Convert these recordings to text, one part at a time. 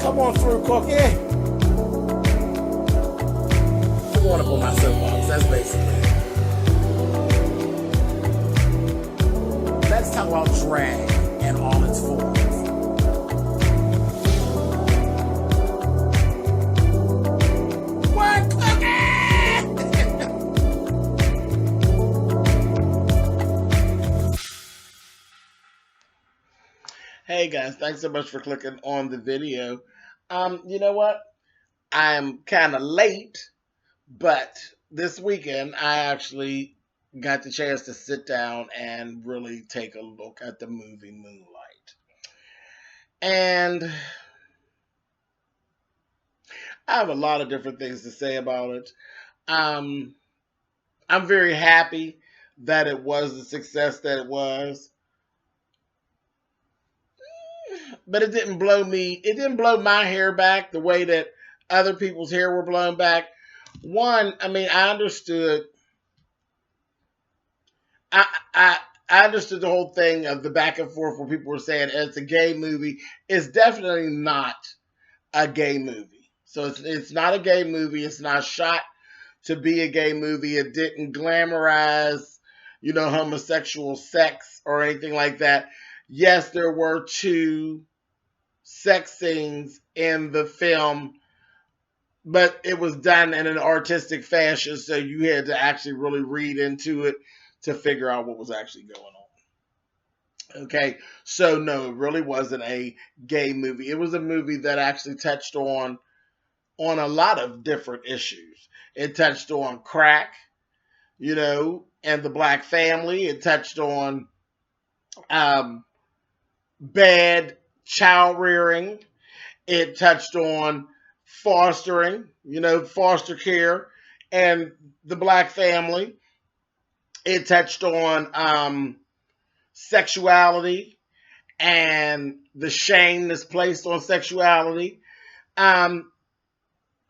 Come on through, Cookie. I want to put my soapbox. That's basically it. Let's talk about drag and all its forms. What, Hey guys, thanks so much for clicking on the video. You know what? I'm kind of late, but this weekend I actually got the chance to sit down and really take a look at the movie Moonlight. And I have a lot of different things to say about it. I'm very happy that it was the success that it was. But it didn't blow my hair back the way that other people's hair were blown back. One, I mean, I understood I understood the whole thing of the back and forth where people were saying it's a gay movie. It's definitely not a gay movie. So it's not a gay movie. It's not shot to be a gay movie. It didn't glamorize, homosexual sex or anything like that. Yes, there were 2 sex scenes in the film, but it was done in an artistic fashion, so you had to actually really read into it to figure out what was actually going on. Okay, so no, it really wasn't a gay movie. It was a movie that actually touched on a lot of different issues. It touched on crack, and the black family. It touched on bad child rearing. It touched on fostering, foster care and the black family. It touched on sexuality and the shame that's placed on sexuality. And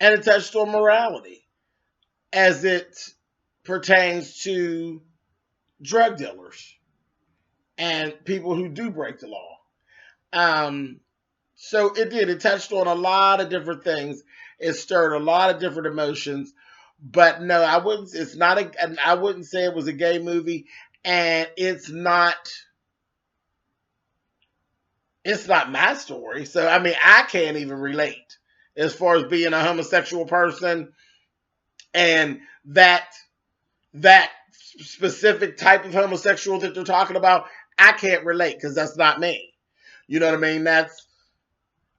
it touched on morality as it pertains to drug dealers and people who do break the law. So it did. It touched on a lot of different things. It stirred a lot of different emotions. But no, I wouldn't. It's not a. I wouldn't say it was a gay movie, and it's not. It's not my story. So I mean, I can't even relate as far as being a homosexual person and that specific type of homosexual that they're talking about. I can't relate because that's not me. You know what I mean?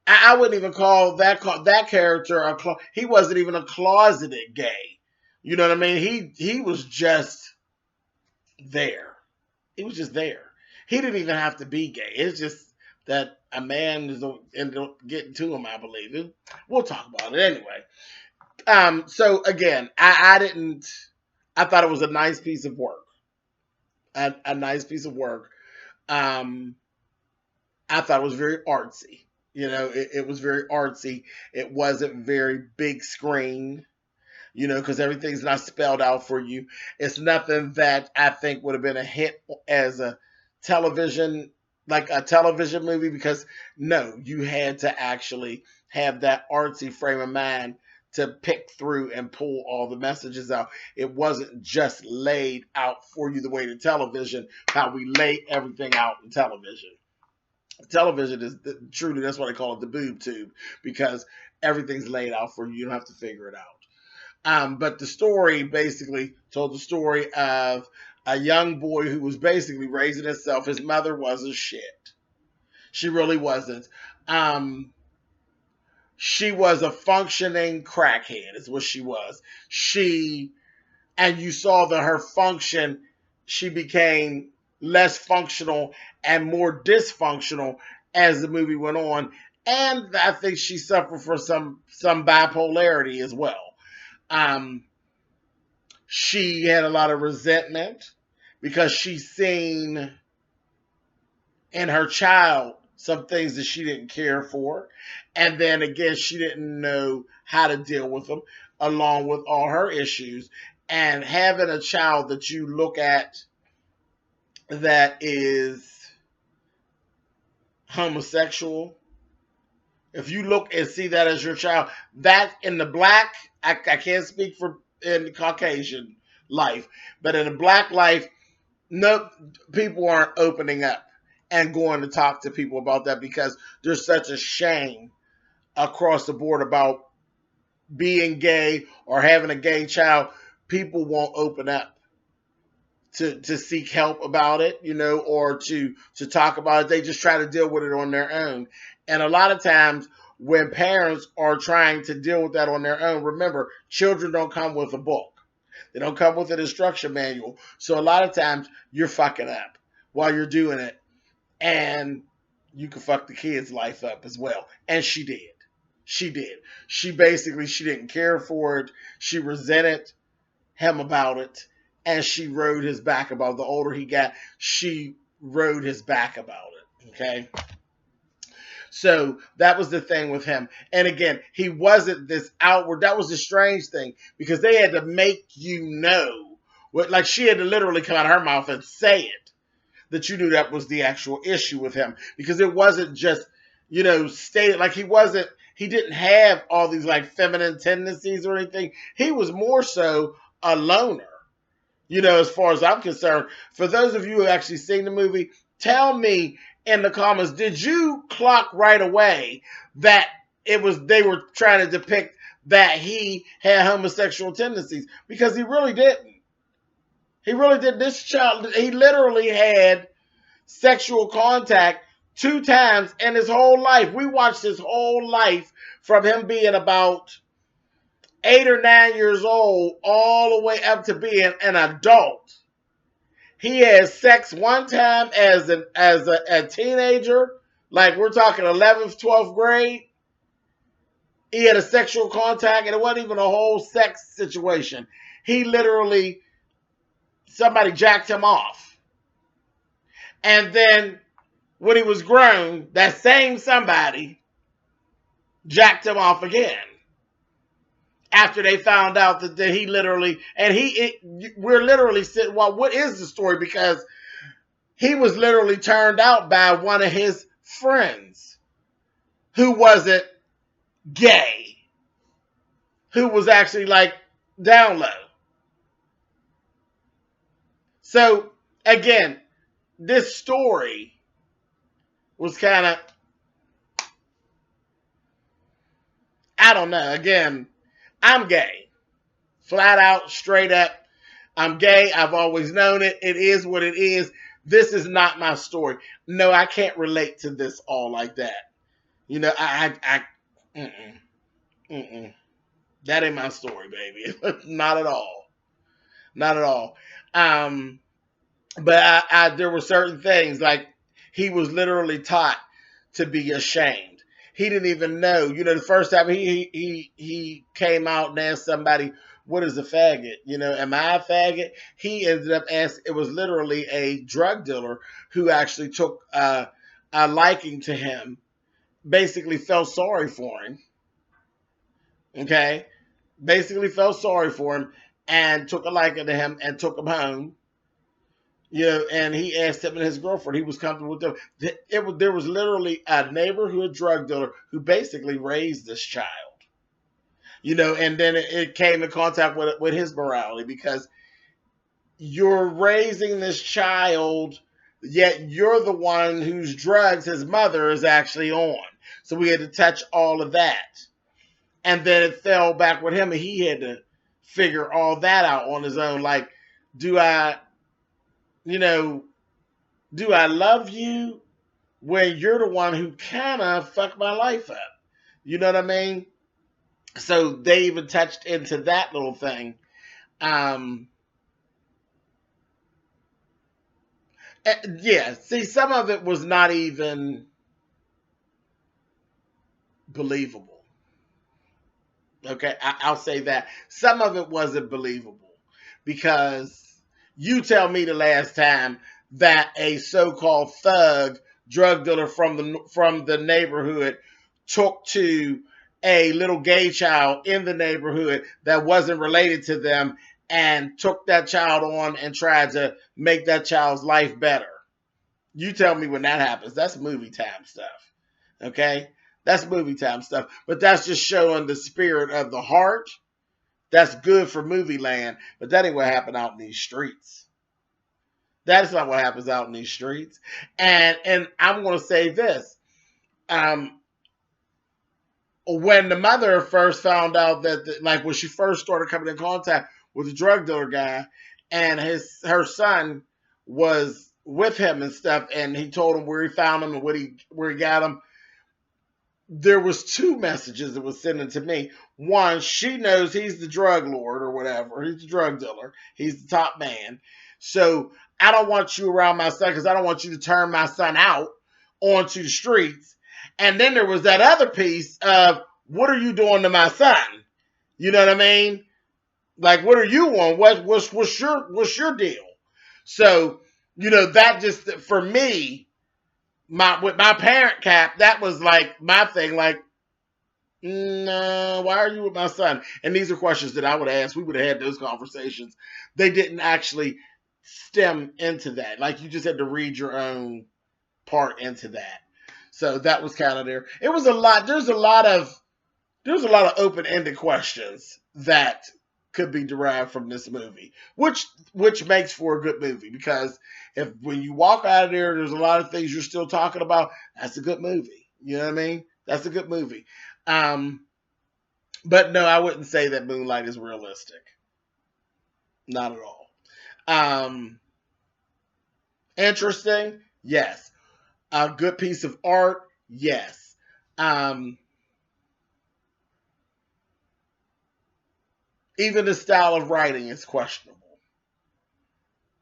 I wouldn't even call that character he wasn't even a closeted gay. You know what I mean? He was just there. He was just there. He didn't even have to be gay. It's just that a man is ended up getting to him, I believe. We'll talk about it anyway. So again, I thought it was a nice piece of work. A nice piece of work. I thought it was very artsy. It was very artsy. It wasn't very big screen, because everything's not spelled out for you. It's nothing that I think would have been a hit as a television movie, because no, you had to actually have that artsy frame of mind to pick through and pull all the messages out. It wasn't just laid out for you the way to television, how we lay everything out in television. Television is truly, that's why they call it the boob tube, because everything's laid out for you. You don't have to figure it out. But the story basically told the story of a young boy who was basically raising himself. His mother wasn't shit. She really wasn't. She was a functioning crackhead, is what she was. And you saw that her function, she became less functional and more dysfunctional as the movie went on. And I think she suffered from some bipolarity as well. She had a lot of resentment because she's seen in her child some things that she didn't care for. And then again, she didn't know how to deal with them, along with all her issues. And having a child that you look at that is homosexual If you look and see that as your child, that in the black, I can't speak for in the Caucasian life, but in the black life, no, people aren't opening up and going to talk to people about that because there's such a shame across the board about being gay or having a gay child. People won't open up to seek help about it, or to talk about it. They just try to deal with it on their own. And a lot of times when parents are trying to deal with that on their own, remember, children don't come with a book. They don't come with an instruction manual. So a lot of times you're fucking up while you're doing it. And you can fuck the kid's life up as well. And she did. She did. She didn't care for it. She resented him about it. And she rode his back about it. The older he got, she rode his back about it. Okay? So that was the thing with him. And again, he wasn't this outward. That was the strange thing. Because they had to make you know. Like she had to literally come out of her mouth and say it. That you knew that was the actual issue with him. Because it wasn't just, stated. Like he didn't have all these like feminine tendencies or anything. He was more so a loner. As far as I'm concerned. For those of you who actually seen the movie, tell me in the comments, did you clock right away that they were trying to depict that he had homosexual tendencies? Because he really didn't. He really did. This child, he literally had sexual contact 2 times in his whole life. We watched his whole life from him being about 8 or 9 years old all the way up to being an adult. He had sex one time as a teenager, like we're talking 11th, 12th grade. He had a sexual contact, and it wasn't even a whole sex situation. He literally, somebody jacked him off. And then when he was grown, that same somebody jacked him off again. After they found out that he literally, and we're literally sitting, well, what is the story? Because he was literally turned out by one of his friends who wasn't gay, who was actually like down low. So again, this story was kind of, I don't know, again, I'm gay. Flat out, straight up. I'm gay. I've always known it. It is what it is. This is not my story. No, I can't relate to this all like that. That ain't my story, baby. Not at all. Not at all. But there were certain things, like he was literally taught to be ashamed. He didn't even know. The first time he came out and asked somebody, what is a faggot? Am I a faggot? He ended up asking, it was literally a drug dealer who actually took a liking to him, basically felt sorry for him. Okay? Basically felt sorry for him and took a liking to him and took him home. And he asked him and his girlfriend. He was comfortable with them. There was literally a neighborhood drug dealer who basically raised this child. And then it came in contact with his morality, because you're raising this child, yet you're the one whose drugs his mother is actually on. So we had to touch all of that. And then it fell back with him, and he had to figure all that out on his own. Like, do I love you when you're the one who kind of fucked my life up? You know what I mean? So they even touched into that little thing. Yeah, see, some of it was not even believable. Okay, I'll say that. Some of it wasn't believable, because you tell me the last time that a so-called thug drug dealer from the neighborhood took to a little gay child in the neighborhood that wasn't related to them and took that child on and tried to make that child's life better. You tell me when that happens. That's movie time stuff. Okay? That's movie time stuff. But that's just showing the spirit of the heart. That's good for movie land. But that ain't what happened out in these streets. That's not what happens out in these streets. And I'm going to say this. Um, when the mother first found out that, like when she first started coming in contact with the drug dealer guy, and her son was with him and stuff, and he told him where he found him and where he got him. There was two messages that was sending to me. One, she knows he's the drug lord or whatever. He's the drug dealer. He's the top man. So I don't want you around my son because I don't want you to turn my son out onto the streets. And then there was that other piece of, what are you doing to my son? You know what I mean? Like, what are you on? What's your deal? So, you know, that just, for me, with my parent cap, that was like my thing. Like, no, why are you with my son? And these are questions that I would ask. We would have had those conversations. They didn't actually stem into that. Like, you just had to read your own part into that. So that was kind of there. It was a lot. There's a lot of open-ended questions that could be derived from this movie, which makes for a good movie, because if when you walk out of there's a lot of things you're still talking about, that's a good movie. You know what I mean? That's a good movie. But no, I wouldn't say that Moonlight is realistic. Not at all. Interesting? Yes. A good piece of art? Yes. Even the style of writing is questionable.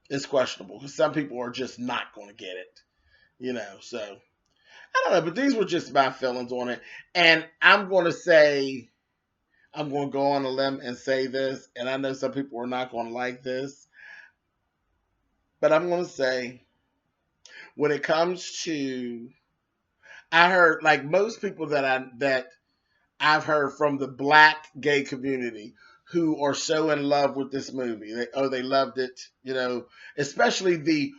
It's questionable because some people are just not going to get it, you know. So I don't know, but these were just my feelings on it. And I'm going to go on a limb and say this, and I know some people are not going to like this, but I'm going to say, when it comes to, I heard, like most people that I've heard from the Black gay community who are so in love with this movie. They loved it, you know, especially the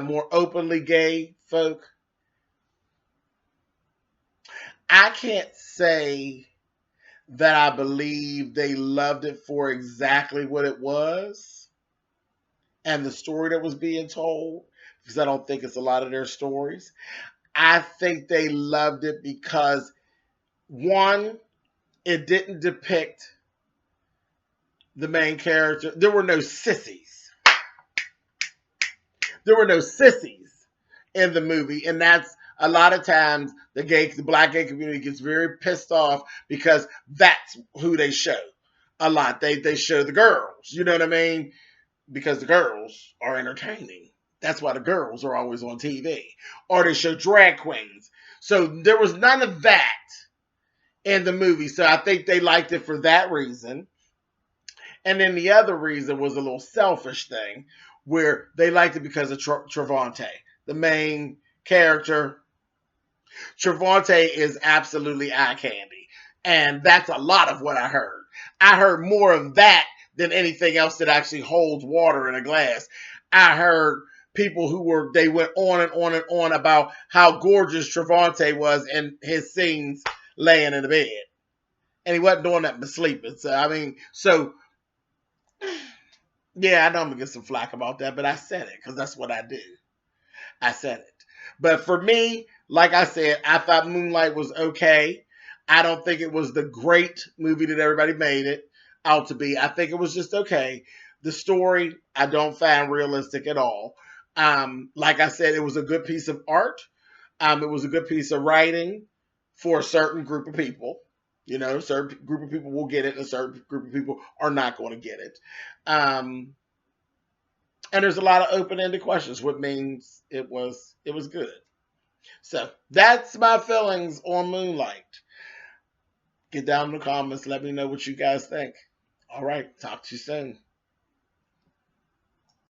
more openly gay folk. I can't say that I believe they loved it for exactly what it was and the story that was being told, because I don't think it's a lot of their stories. I think they loved it because, one, it didn't depict the main character. There were no sissies. There were no sissies in the movie, and that's a lot of times the Black gay community gets very pissed off because that's who they show a lot. They show the girls, you know what I mean? Because the girls are entertaining. That's why the girls are always on TV. Or they show drag queens. So there was none of that in the movie. So I think they liked it for that reason. And then the other reason was a little selfish thing, where they liked it because of Trevante, the main character. Trevante is absolutely eye candy. And that's a lot of what I heard. I heard more of that than anything else that actually holds water in a glass. I heard people they went on and on and on about how gorgeous Trevante was in his scenes laying in the bed. And he wasn't doing that but sleeping. So, I mean, yeah, I know I'm going to get some flack about that, but I said it because that's what I do. I said it. But for me, like I said, I thought Moonlight was okay. I don't think it was the great movie that everybody made it out to be. I think it was just okay. The story, I don't find realistic at all. Like I said, it was a good piece of art. It was a good piece of writing for a certain group of people. You know, a certain group of people will get it, and a certain group of people are not going to get it. And there's a lot of open-ended questions, which means it was good. So that's my feelings on Moonlight. Get down in the comments. Let me know what you guys think. All right. Talk to you soon.